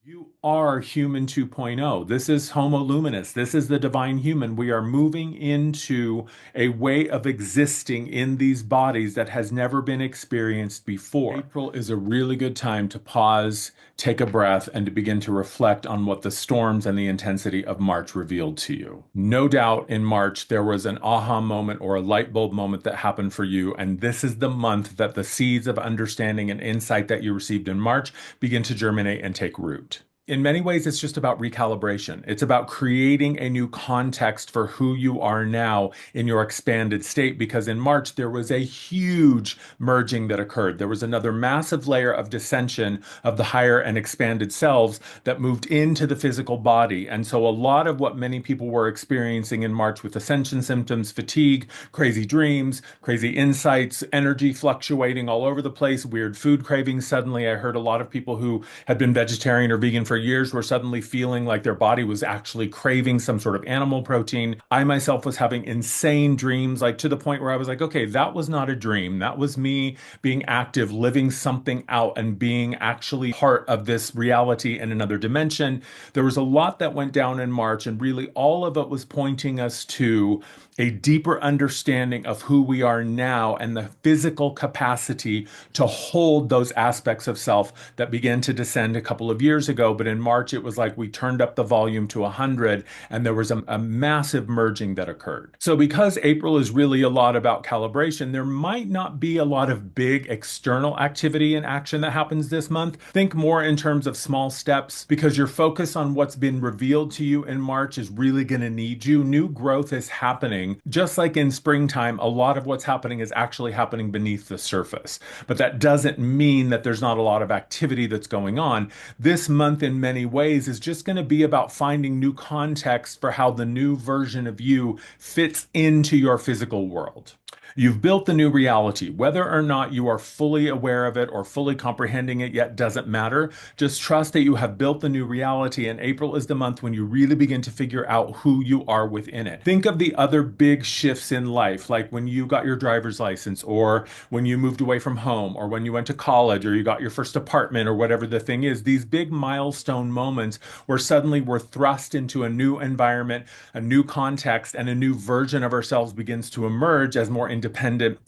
You are human 2.0. This is Homo luminous. This is the divine human. We are moving into a way of existing in these bodies that has never been experienced before. April is a really good time to pause, take a breath, and to begin to reflect on what the storms and the intensity of March revealed to you. No doubt in March, there was an aha moment or a light bulb moment that happened for you. And this is the month that the seeds of understanding and insight that you received in March begin to germinate and take root. In many ways, it's just about recalibration. It's about creating a new context for who you are now in your expanded state. Because in March, there was a huge merging that occurred. There was another massive layer of dissension of the higher and expanded selves that moved into the physical body. And so, a lot of what many people were experiencing in March with ascension symptoms, fatigue, crazy dreams, crazy insights, energy fluctuating all over the place, weird food cravings. Suddenly, I heard a lot of people who had been vegetarian or vegan for years were suddenly feeling like their body was actually craving some sort of animal protein. I myself was having insane dreams, like to the point where I was like, okay, that was not a dream. That was me being active, living something out, and being actually part of this reality in another dimension. There was a lot that went down in March, and really all of it was pointing us to a deeper understanding of who we are now and the physical capacity to hold those aspects of self that began to descend a couple of years ago. But in March, it was like we turned up the volume to 100 and there was a massive merging that occurred. So because April is really a lot about calibration, there might not be a lot of big external activity and action that happens this month. Think more in terms of small steps because your focus on what's been revealed to you in March is really going to need you. New growth is happening. Just like in springtime, a lot of what's happening is actually happening beneath the surface. But that doesn't mean that there's not a lot of activity that's going on. This month, in many ways, is just going to be about finding new context for how the new version of you fits into your physical world. You've built the new reality. Whether or not you are fully aware of it or fully comprehending it yet doesn't matter. Just trust that you have built the new reality, and April is the month when you really begin to figure out who you are within it. Think of the other big shifts in life, like when you got your driver's license, or when you moved away from home, or when you went to college, or you got your first apartment, or whatever the thing is. These big milestone moments where suddenly we're thrust into a new environment, a new context, and a new version of ourselves begins to emerge as more independent,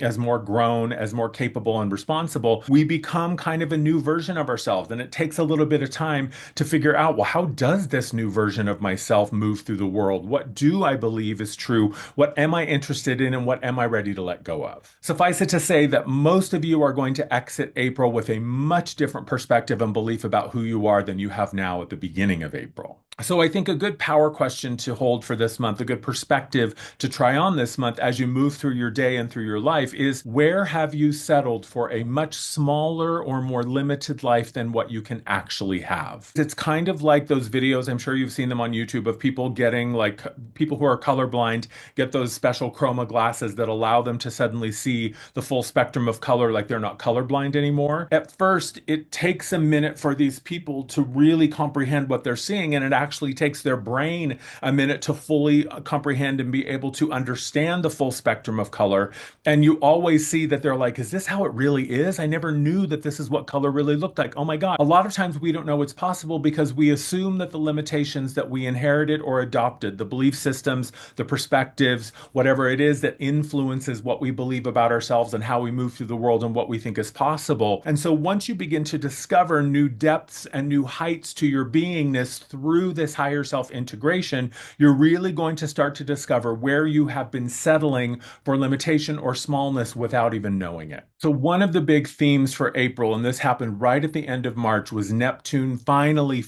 as more grown, as more capable and responsible. We become kind of a new version of ourselves. And it takes a little bit of time to figure out, well, how does this new version of myself move through the world? What do I believe is true? What am I interested in? And what am I ready to let go of? Suffice it to say that most of you are going to exit April with a much different perspective and belief about who you are than you have now at the beginning of April. So I think a good power question to hold for this month, a good perspective to try on this month as you move through your day and through your life is, where have you settled for a much smaller or more limited life than what you can actually have? It's kind of like those videos, I'm sure you've seen them on YouTube, of people getting, like, people who are colorblind get those special chroma glasses that allow them to suddenly see the full spectrum of color, like they're not colorblind anymore. At first, it takes a minute for these people to really comprehend what they're seeing, and it actually takes their brain a minute to fully comprehend and be able to understand the full spectrum of color. And you always see that they're like, is this how it really is? I never knew that this is what color really looked like. Oh my God. A lot of times we don't know it's possible because we assume that the limitations that we inherited or adopted, the belief systems, the perspectives, whatever it is that influences what we believe about ourselves and how we move through the world and what we think is possible. And so once you begin to discover new depths and new heights to your beingness through this higher self integration, you're really going to start to discover where you have been settling for limitation or smallness without even knowing it. So one of the big themes for April, and this happened right at the end of March, was Neptune finally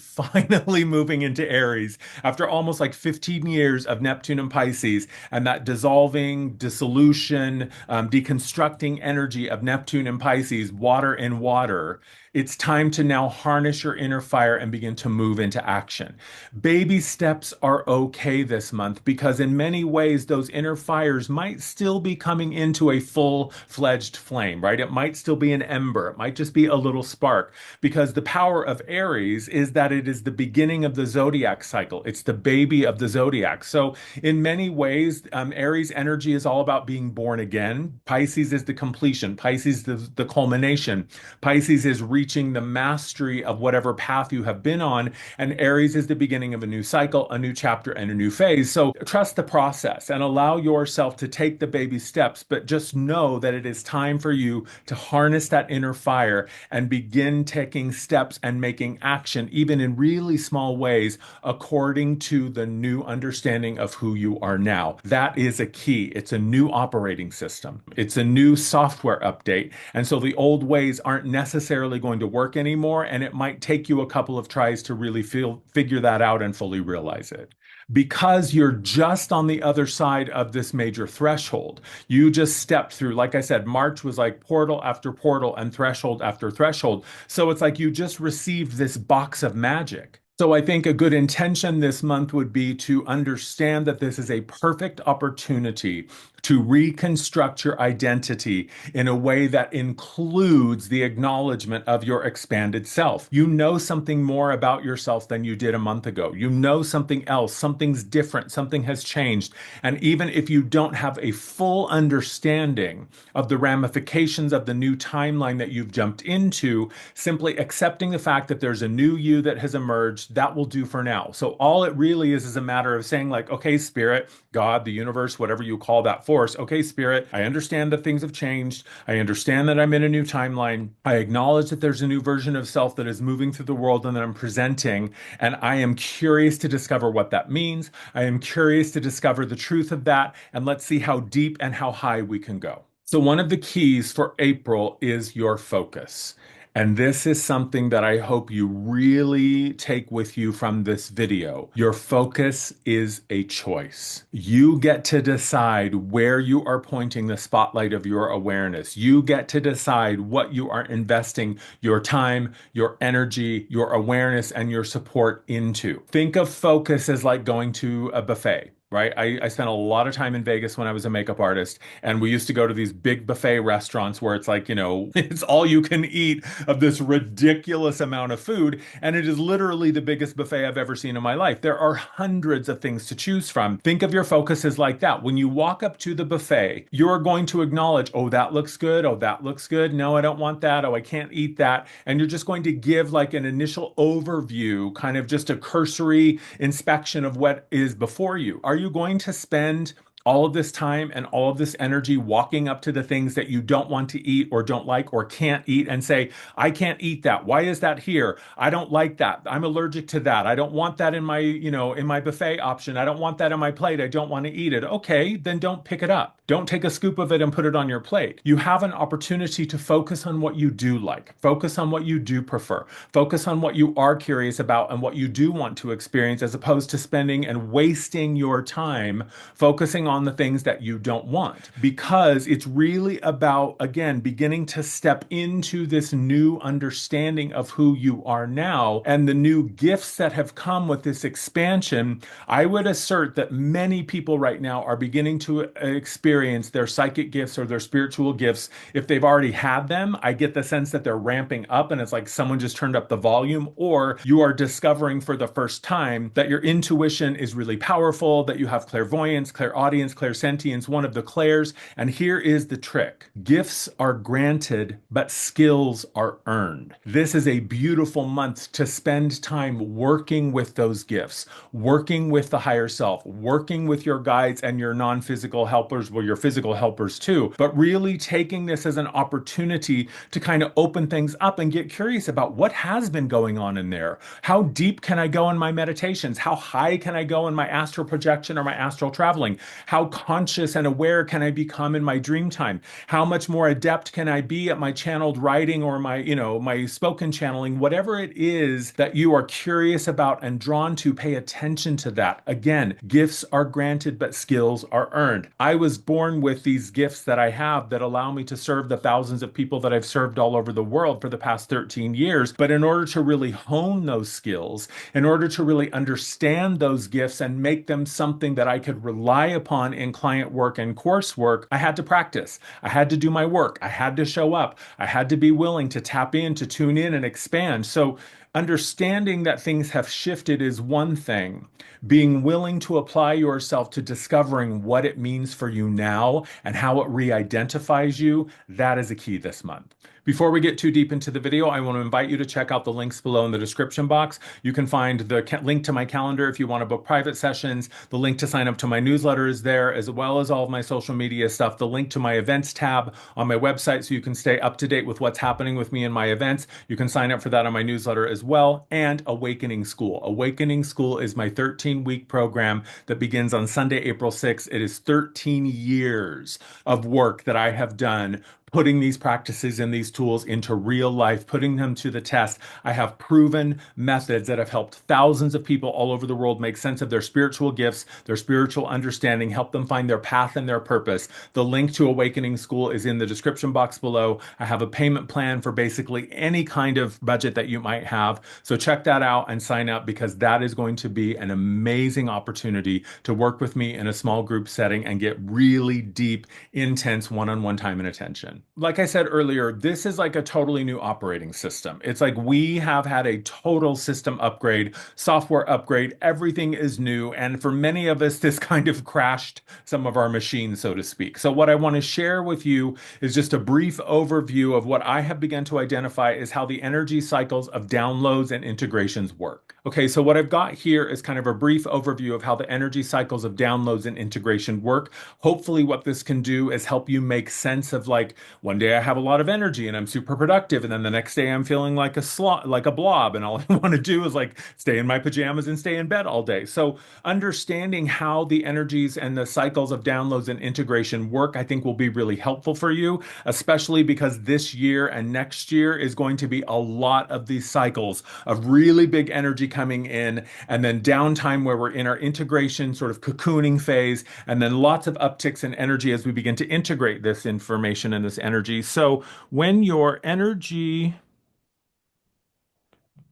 moving into Aries after almost like 15 years of Neptune and Pisces, and that dissolving, dissolution, deconstructing energy of Neptune and Pisces, water and water. It's time to now harness your inner fire and begin to move into action. Baby steps are okay this month because in many ways, those inner fires might still be coming into a full-fledged flame, right? It might still be an ember. It might just be a little spark, because the power of Aries is that it is the beginning of the zodiac cycle. It's the baby of the zodiac. So in many ways, Aries energy is all about being born again. Pisces is the completion. Pisces is the culmination. Pisces is reaching the mastery of whatever path you have been on. And Aries is the beginning of a new cycle, a new chapter, and a new phase. So trust the process and allow yourself to take the baby steps, but just know that it is time for you to harness that inner fire and begin taking steps and making action, even in really small ways, according to the new understanding of who you are now. That is a key. It's a new operating system. It's a new software update. And so the old ways aren't necessarily going to work anymore. And it might take you a couple of tries to really figure that out and fully realize it. Because you're just on the other side of this major threshold. You just stepped through, like I said, March was like portal after portal and threshold after threshold. So it's like you just received this box of magic. So I think a good intention this month would be to understand that this is a perfect opportunity to reconstruct your identity in a way that includes the acknowledgement of your expanded self. You know something more about yourself than you did a month ago. You know something else, something's different, something has changed. And even if you don't have a full understanding of the ramifications of the new timeline that you've jumped into, simply accepting the fact that there's a new you that has emerged, that will do for now. So all it really is a matter of saying like, okay, spirit, God, the universe, whatever you call that force, okay, spirit, I understand that things have changed. I understand that I'm in a new timeline. I acknowledge that there's a new version of self that is moving through the world and that I'm presenting. And I am curious to discover what that means. I am curious to discover the truth of that. And let's see how deep and how high we can go. So one of the keys for April is your focus. And this is something that I hope you really take with you from this video. Your focus is a choice. You get to decide where you are pointing the spotlight of your awareness. You get to decide what you are investing your time, your energy, your awareness, and your support into. Think of focus as like going to a buffet. Right? I spent a lot of time in Vegas when I was a makeup artist, and we used to go to these big buffet restaurants where it's like, it's all you can eat of this ridiculous amount of food. And it is literally the biggest buffet I've ever seen in my life. There are hundreds of things to choose from. Think of your focus as like that. When you walk up to the buffet, you're going to acknowledge, oh, that looks good. Oh, that looks good. No, I don't want that. Oh, I can't eat that. And you're just going to give like an initial overview, kind of just a cursory inspection of what is before you. Are you going to spend all of this time and all of this energy walking up to the things that you don't want to eat or don't like or can't eat and say, I can't eat that. Why is that here? I don't like that. I'm allergic to that. I don't want that in my, in my buffet option. I don't want that on my plate. I don't want to eat it. Okay, then don't pick it up. Don't take a scoop of it and put it on your plate. You have an opportunity to focus on what you do like. Focus on what you do prefer. Focus on what you are curious about and what you do want to experience, as opposed to spending and wasting your time focusing on the things that you don't want. Because it's really about, again, beginning to step into this new understanding of who you are now and the new gifts that have come with this expansion. I would assert that many people right now are beginning to experience their psychic gifts or their spiritual gifts. If they've already had them, I get the sense that they're ramping up and it's like someone just turned up the volume, or you are discovering for the first time that your intuition is really powerful, that you have clairvoyance, clairaudience, clairsentience, one of the clairs. And here is the trick. Gifts are granted, but skills are earned. This is a beautiful month to spend time working with those gifts, working with the higher self, working with your guides and your non-physical helpers, well, your physical helpers too, but really taking this as an opportunity to kind of open things up and get curious about what has been going on in there. How deep can I go in my meditations? How high can I go in my astral projection or my astral traveling? How conscious and aware can I become in my dream time? How much more adept can I be at my channeled writing or my, my spoken channeling? Whatever it is that you are curious about and drawn to, pay attention to that. Again, gifts are granted, but skills are earned. I was born with these gifts that I have that allow me to serve the thousands of people that I've served all over the world for the past 13 years. But in order to really hone those skills, in order to really understand those gifts and make them something that I could rely upon in client work and coursework, I had to practice. I had to do my work. I had to show up. I had to be willing to tap in, to tune in and expand. So understanding that things have shifted is one thing. Being willing to apply yourself to discovering what it means for you now and how it re-identifies you, that is a key this month. Before we get too deep into the video, I want to invite you to check out the links below in the description box. You can find the link to my calendar if you want to book private sessions. The link to sign up to my newsletter is there, as well as all of my social media stuff. The link to my events tab on my website so you can stay up to date with what's happening with me in my events. You can sign up for that on my newsletter as well. And Awakening School. Awakening School is my 13-week program that begins on Sunday, April 6th. It is 13 years of work that I have done putting these practices and these tools into real life, putting them to the test. I have proven methods that have helped thousands of people all over the world make sense of their spiritual gifts, their spiritual understanding, help them find their path and their purpose. The link to Awakening School is in the description box below. I have a payment plan for basically any kind of budget that you might have. So check that out and sign up, because that is going to be an amazing opportunity to work with me in a small group setting and get really deep, intense one-on-one time and attention. Like I said earlier, this is like a totally new operating system. It's like we have had a total system upgrade, software upgrade, everything is new. And for many of us, this kind of crashed some of our machines, so to speak. So what I want to share with you is just a brief overview of what I have begun to identify as how the energy cycles of downloads and integrations work. Okay, so what I've got here is kind of a brief overview of how the energy cycles of downloads and integration work. Hopefully what this can do is help you make sense of, like, one day I have a lot of energy and I'm super productive, and then the next day I'm feeling like a blob, and all I want to do is like stay in my pajamas and stay in bed all day. So understanding how the energies and the cycles of downloads and integration work, I think will be really helpful for you, especially because this year and next year is going to be a lot of these cycles of really big energy coming in, and then downtime where we're in our integration sort of cocooning phase, and then lots of upticks in energy as we begin to integrate this information and this energy. So when your energy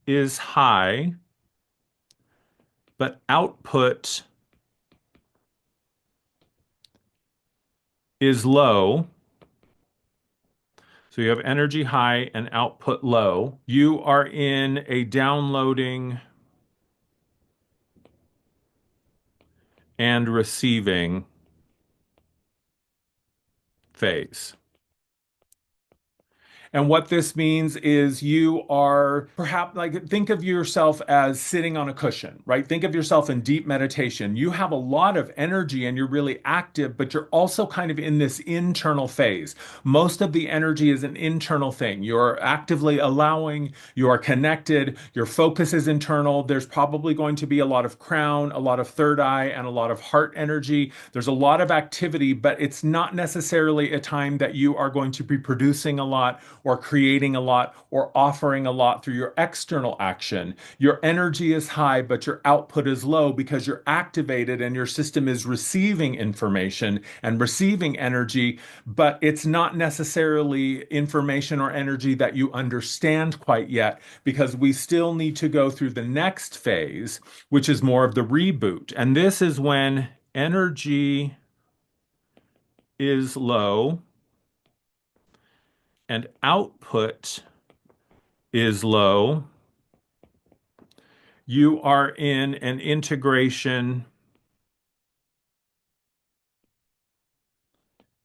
is high, but output is low, so you have energy high and output low, you are in a downloading and receiving phase. And what this means is you are perhaps, like, think of yourself as sitting on a cushion, right? Think of yourself in deep meditation. You have a lot of energy and you're really active, but you're also kind of in this internal phase. Most of the energy is an internal thing. You're actively allowing, you are connected, your focus is internal. There's probably going to be a lot of crown, a lot of third eye, and a lot of heart energy. There's a lot of activity, but it's not necessarily a time that you are going to be producing a lot, or creating a lot, or offering a lot through your external action. Your energy is high, but your output is low because you're activated and your system is receiving information and receiving energy, but it's not necessarily information or energy that you understand quite yet, because we still need to go through the next phase, which is more of the reboot. And this is when energy is low and output is low. You are in an integration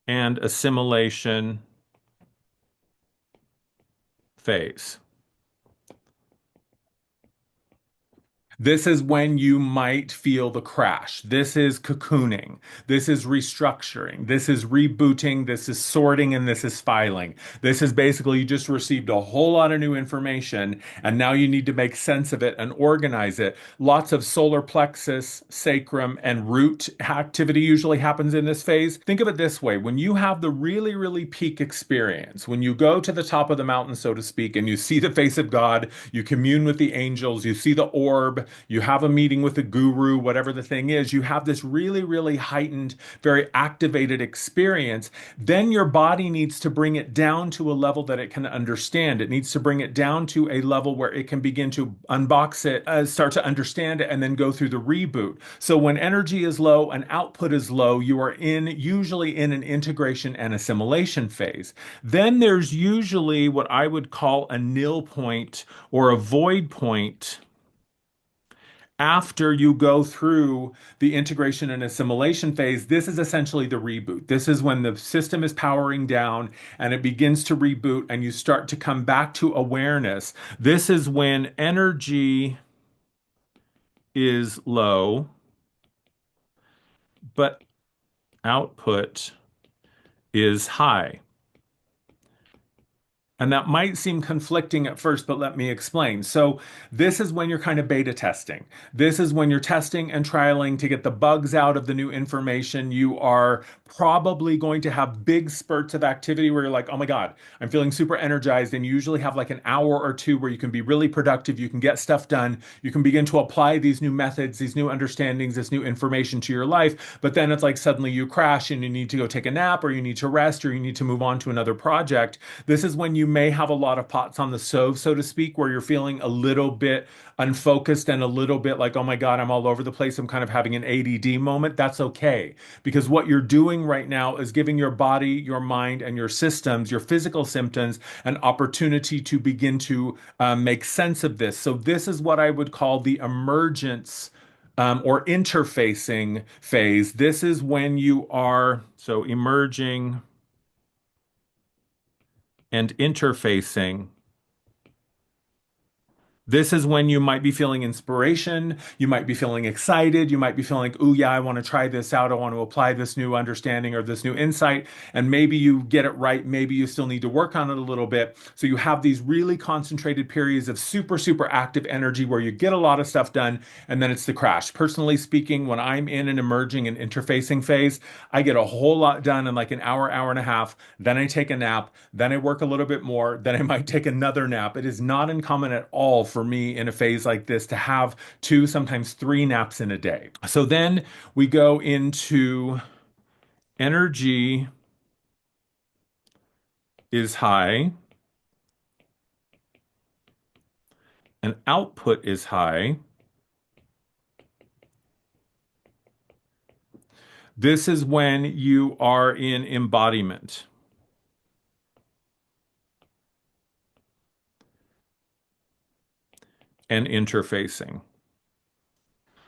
and assimilation phase. This is when you might feel the crash. This is cocooning. This is restructuring. This is rebooting. This is sorting, and this is filing. This is basically you just received a whole lot of new information, and now you need to make sense of it and organize it. Lots of solar plexus, sacrum, and root activity usually happens in this phase. Think of it this way. When you have the really, really peak experience, when you go to the top of the mountain, so to speak, and you see the face of God, you commune with the angels, you see the orb, you have a meeting with a guru, whatever the thing is, you have this really, really heightened, very activated experience. Then your body needs to bring it down to a level that it can understand. It needs to bring it down to a level where it can begin to unbox it, start to understand it, and then go through the reboot. So when energy is low and output is low, you are usually in an integration and assimilation phase. Then there's usually what I would call a nil point or a void point After you go through the integration and assimilation phase, this is essentially the reboot. This is when the system is powering down and it begins to reboot and you start to come back to awareness. This is when energy is low, but output is high. And that might seem conflicting at first, but let me explain. So, this is when you're kind of beta testing. This is when you're testing and trialing to get the bugs out of the new information. You are probably going to have big spurts of activity where you're like, oh my God, I'm feeling super energized. And you usually have like an hour or two where you can be really productive. You can get stuff done. You can begin to apply these new methods, these new understandings, this new information to your life. But then it's like suddenly you crash and you need to go take a nap or you need to rest or you need to move on to another project. This is when you may have a lot of pots on the stove, so to speak, where you're feeling a little bit unfocused and a little bit like, oh my God, I'm all over the place. I'm kind of having an ADD moment. That's okay. Because what you're doing right now is giving your body, your mind, and your systems, your physical symptoms, an opportunity to begin to make sense of this. So, this is what I would call the emergence or interfacing phase. This is when you are, so emerging and interfacing. This is when you might be feeling inspiration. You might be feeling excited. You might be feeling like, ooh, yeah, I want to try this out. I want to apply this new understanding or this new insight. And maybe you get it right. Maybe you still need to work on it a little bit. So you have these really concentrated periods of super, super active energy where you get a lot of stuff done. And then it's the crash. Personally speaking, when I'm in an emerging and interfacing phase, I get a whole lot done in like an hour, hour and a half. Then I take a nap. Then I work a little bit more. Then I might take another nap. It is not uncommon at all for me in a phase like this to have two, sometimes three naps in a day. So then we go into energy is high and output is high. This is when you are in embodiment and interfacing.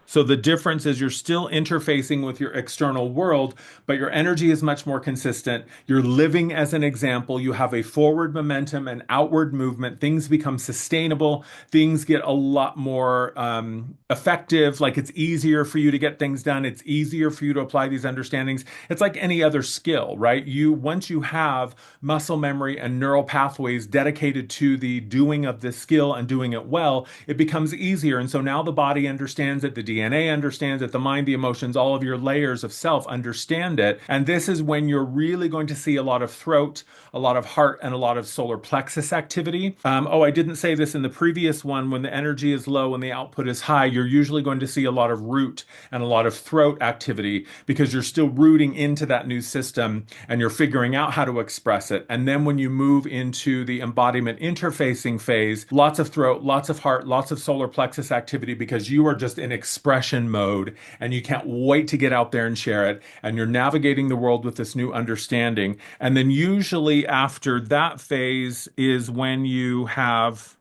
So the difference is you're still interfacing with your external world, but your energy is much more consistent. You're living as an example. You have a forward momentum and outward movement. Things become sustainable. Things get a lot more effective. Like it's easier for you to get things done. It's easier for you to apply these understandings. It's like any other skill, right? Once you have muscle memory and neural pathways dedicated to the doing of this skill and doing it well, it becomes easier. And so now the body understands it, the DNA understands it, the mind, the emotions, all of your layers of self understand it. And this is when you're really going to see a lot of throat, a lot of heart, and a lot of solar plexus activity. I didn't say this in the previous one. When the energy is low and the output is high, you're usually going to see a lot of root and a lot of throat activity because you're still rooting into that new system and you're figuring out how to express it. And then when you move into the embodiment interfacing phase, lots of throat, lots of heart, lots of solar plexus activity because you are just in expression mode and you can't wait to get out there and share it. And you're navigating the world with this new understanding. And then usually after that phase is when you have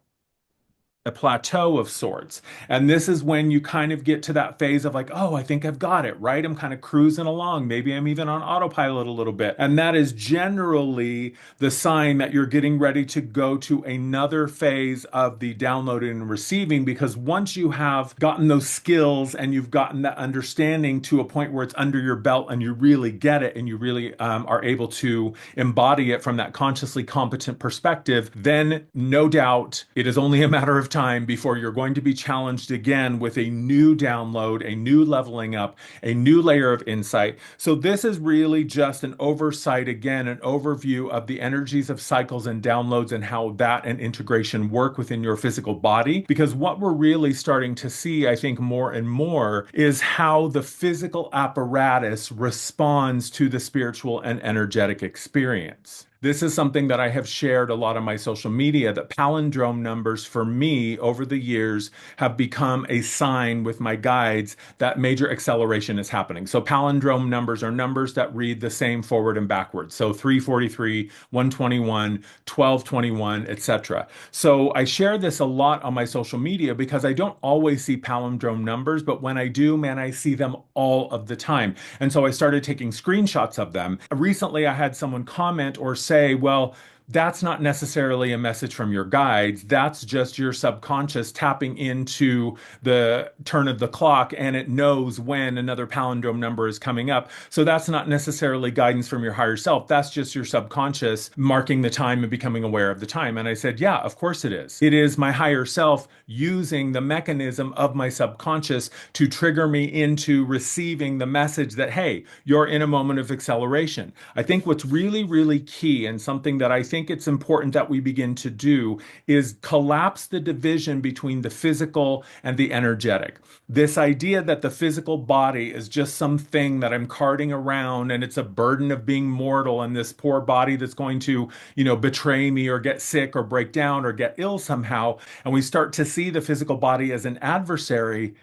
a plateau of sorts. And this is when you kind of get to that phase of like, oh, I think I've got it, right? I'm kind of cruising along. Maybe I'm even on autopilot a little bit. And that is generally the sign that you're getting ready to go to another phase of the downloading and receiving, because once you have gotten those skills and you've gotten that understanding to a point where it's under your belt and you really get it and you really are able to embody it from that consciously competent perspective, then no doubt it is only a matter of time before you're going to be challenged again with a new download, a new leveling up, a new layer of insight. So this is really just an oversight, again, an overview of the energies of cycles and downloads and how that and integration work within your physical body. Because what we're really starting to see, I think, more and more is how the physical apparatus responds to the spiritual and energetic experience. This is something that I have shared a lot on my social media, that palindrome numbers for me over the years have become a sign with my guides that major acceleration is happening. So palindrome numbers are numbers that read the same forward and backwards. So 343, 121, 1221, etc. So I share this a lot on my social media because I don't always see palindrome numbers, but when I do, man, I see them all of the time. And so I started taking screenshots of them. Recently, I had someone comment or say, well, that's not necessarily a message from your guides. That's just your subconscious tapping into the turn of the clock and it knows when another palindrome number is coming up. So that's not necessarily guidance from your higher self. That's just your subconscious marking the time and becoming aware of the time. And I said, yeah, of course it is. It is my higher self using the mechanism of my subconscious to trigger me into receiving the message that, hey, you're in a moment of acceleration. I think what's really, really key and something that I think it's important that we begin to do is collapse the division between the physical and the energetic. This idea that the physical body is just something that I'm carting around and it's a burden of being mortal and this poor body that's going to, betray me or get sick or break down or get ill somehow. And we start to see the physical body as an adversary.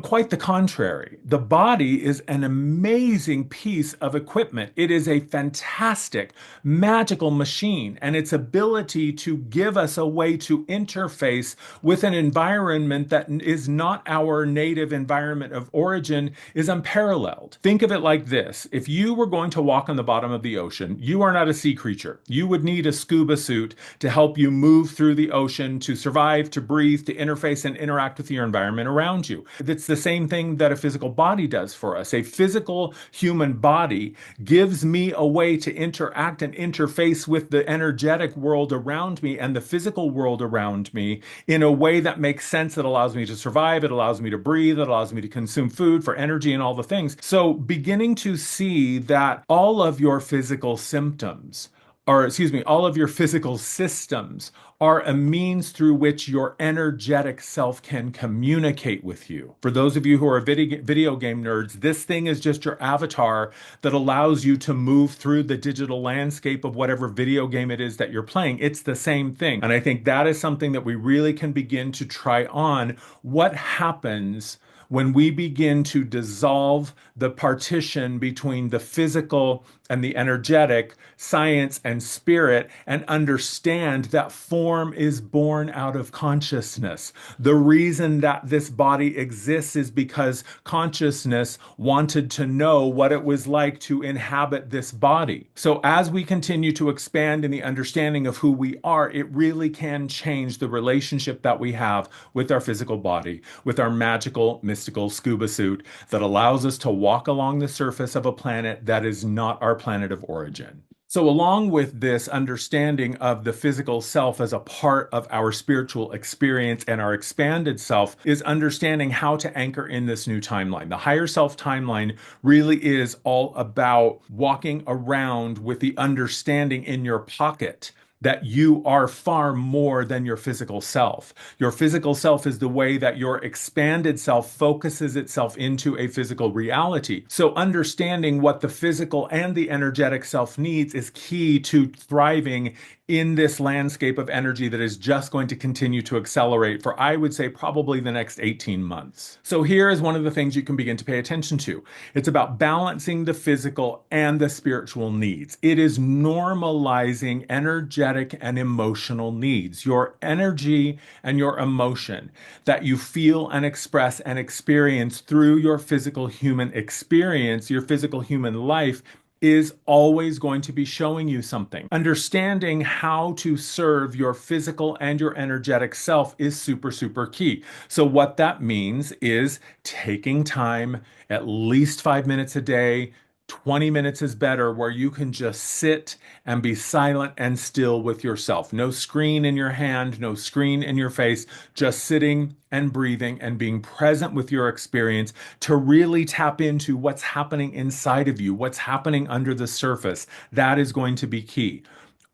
Quite the contrary. The body is an amazing piece of equipment. It is a fantastic, magical machine, and its ability to give us a way to interface with an environment that is not our native environment of origin is unparalleled. Think of it like this. If you were going to walk on the bottom of the ocean, you are not a sea creature. You would need a scuba suit to help you move through the ocean, to survive, to breathe, to interface and interact with your environment around you. It's the same thing that a physical body does for us. A physical human body gives me a way to interact and interface with the energetic world around me and the physical world around me in a way that makes sense, that allows me to survive, it allows me to breathe, it allows me to consume food for energy and all the things. So beginning to see that all of your physical symptoms, or excuse me, all of your physical systems are a means through which your energetic self can communicate with you. For those of you who are video game nerds, this thing is just your avatar that allows you to move through the digital landscape of whatever video game it is that you're playing. It's the same thing. And I think that is something that we really can begin to try on. What happens when we begin to dissolve the partition between the physical and the energetic, science and spirit, and understand that form is born out of consciousness. The reason that this body exists is because consciousness wanted to know what it was like to inhabit this body. So as we continue to expand in the understanding of who we are, it really can change the relationship that we have with our physical body, with our magical, mystical scuba suit that allows us to walk along the surface of a planet that is not our planet of origin. So, along with this understanding of the physical self as a part of our spiritual experience and our expanded self, is understanding how to anchor in this new timeline. The higher self timeline really is all about walking around with the understanding in your pocket that you are far more than your physical self. Your physical self is the way that your expanded self focuses itself into a physical reality. So understanding what the physical and the energetic self needs is key to thriving in this landscape of energy that is just going to continue to accelerate for, I would say, probably the next 18 months. So here is one of the things you can begin to pay attention to. It's about balancing the physical and the spiritual needs. It is normalizing energetic and emotional needs. Your energy and your emotion that you feel and express and experience through your physical human experience, your physical human life, is always going to be showing you something. Understanding how to serve your physical and your energetic self is super, super key. So what that means is taking time, at least 5 minutes a day. 20 minutes is better, where you can just sit and be silent and still with yourself. No screen in your hand, no screen in your face, just sitting and breathing and being present with your experience to really tap into what's happening inside of you, what's happening under the surface. That is going to be key.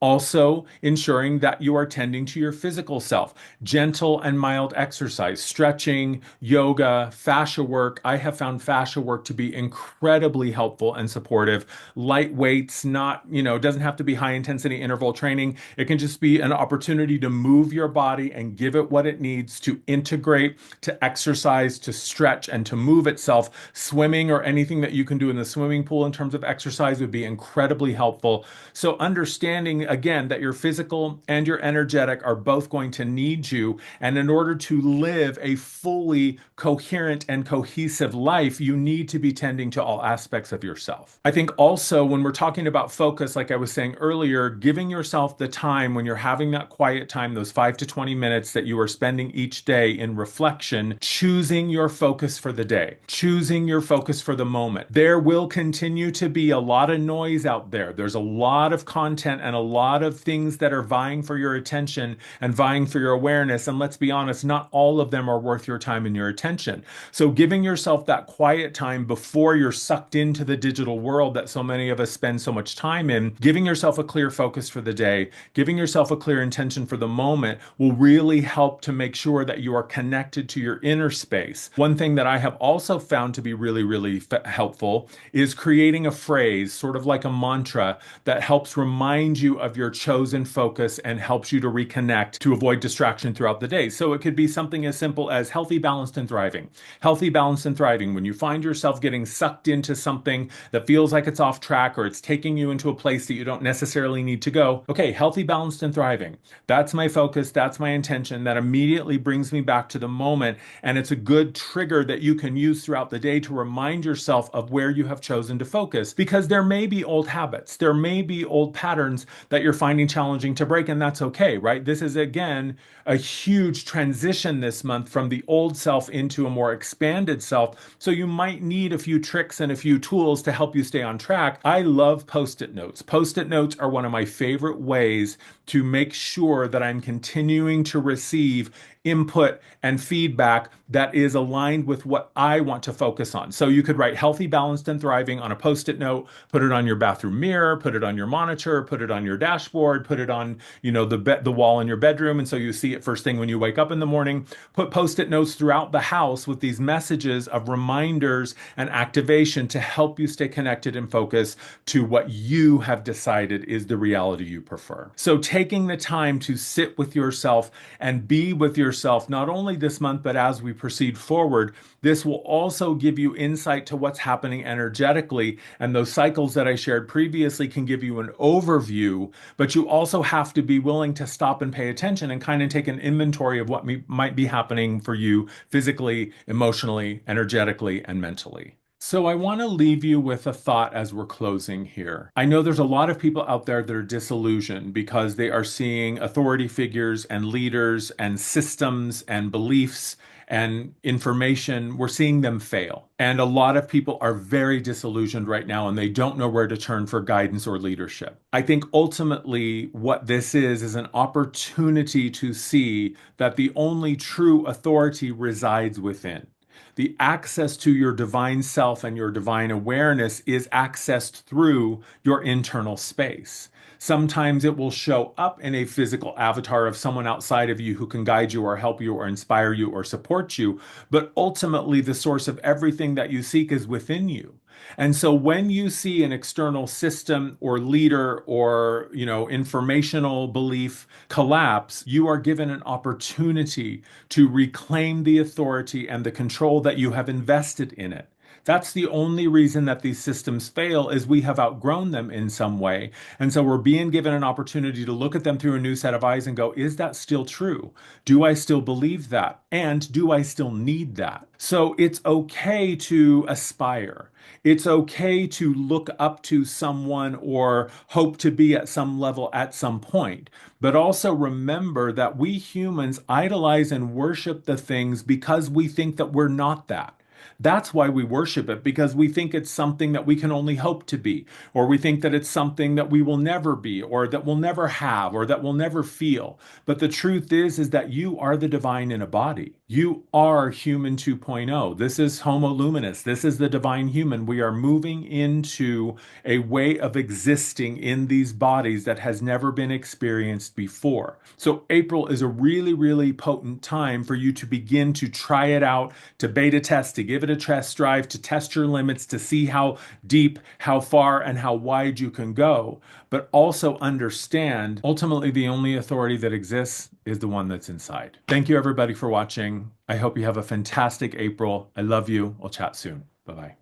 Also, ensuring that you are tending to your physical self. Gentle and mild exercise, stretching, yoga, fascia work. I have found fascia work to be incredibly helpful and supportive. Light weights, not, doesn't have to be high intensity interval training. It can just be an opportunity to move your body and give it what it needs to integrate, to exercise, to stretch, and to move itself. Swimming or anything that you can do in the swimming pool in terms of exercise would be incredibly helpful. So understanding again that your physical and your energetic are both going to need you. And in order to live a fully coherent and cohesive life, you need to be tending to all aspects of yourself. I think also when we're talking about focus, like I was saying earlier, giving yourself the time when you're having that quiet time, those 5 to 20 minutes that you are spending each day in reflection, choosing your focus for the day, choosing your focus for the moment. There will continue to be a lot of noise out there. There's a lot of content and a lot of things that are vying for your attention and vying for your awareness. And let's be honest, not all of them are worth your time and your attention. So giving yourself that quiet time before you're sucked into the digital world that so many of us spend so much time in, giving yourself a clear focus for the day, giving yourself a clear intention for the moment will really help to make sure that you are connected to your inner space. One thing that I have also found to be really, really helpful is creating a phrase, sort of like a mantra, that helps remind you of your chosen focus and helps you to reconnect to avoid distraction throughout the day. So it could be something as simple as healthy, balanced, and thriving. Healthy, balanced, and thriving. When you find yourself getting sucked into something that feels like it's off track or it's taking you into a place that you don't necessarily need to go, okay, healthy, balanced, and thriving. That's my focus. That's my intention. That immediately brings me back to the moment. And it's a good trigger that you can use throughout the day to remind yourself of where you have chosen to focus. Because there may be old habits, there may be old patterns that you're finding challenging to break, and that's okay, right? This is, again, a huge transition this month from the old self into a more expanded self. So you might need a few tricks and a few tools to help you stay on track. I love Post-it notes. Post-it notes are one of my favorite ways to make sure that I'm continuing to receive input and feedback that is aligned with what I want to focus on. So you could write healthy, balanced, and thriving on a Post-it note, put it on your bathroom mirror, put it on your monitor, put it on your dashboard, put it on, the wall in your bedroom. And so you see it first thing when you wake up in the morning. Put Post-it notes throughout the house with these messages of reminders and activation to help you stay connected and focused to what you have decided is the reality you prefer. So taking the time to sit with yourself and be with yourself, not only this month, but as we proceed forward, this will also give you insight to what's happening energetically. And those cycles that I shared previously can give you an overview, but you also have to be willing to stop and pay attention and kind of take an inventory of what might be happening for you physically, emotionally, energetically, and mentally. So I want to leave you with a thought as we're closing here. I know there's a lot of people out there that are disillusioned because they are seeing authority figures and leaders and systems and beliefs and information. We're seeing them fail. And a lot of people are very disillusioned right now and they don't know where to turn for guidance or leadership. I think ultimately what this is an opportunity to see that the only true authority resides within. The access to your divine self and your divine awareness is accessed through your internal space. Sometimes it will show up in a physical avatar of someone outside of you who can guide you or help you or inspire you or support you. But ultimately, the source of everything that you seek is within you. And so when you see an external system or leader or, informational belief collapse, you are given an opportunity to reclaim the authority and the control that you have invested in it. That's the only reason that these systems fail is we have outgrown them in some way. And so we're being given an opportunity to look at them through a new set of eyes and go, is that still true? Do I still believe that? And do I still need that? So it's okay to aspire. It's okay to look up to someone or hope to be at some level at some point. But also remember that we humans idolize and worship the things because we think that we're not that. That's why we worship it, because we think it's something that we can only hope to be, or we think that it's something that we will never be, or that we'll never have, or that we'll never feel. But the truth is that you are the divine in a body. You are human 2.0. This is Homo luminous. This is the divine human. We are moving into a way of existing in these bodies that has never been experienced before. So April is a really, really potent time for you to begin to try it out, to beta test, to give it a test drive, to test your limits, to see how deep, how far, and how wide you can go. But also understand ultimately the only authority that exists is the one that's inside. Thank you, everybody, for watching. I hope you have a fantastic April. I love you. We'll chat soon. Bye bye.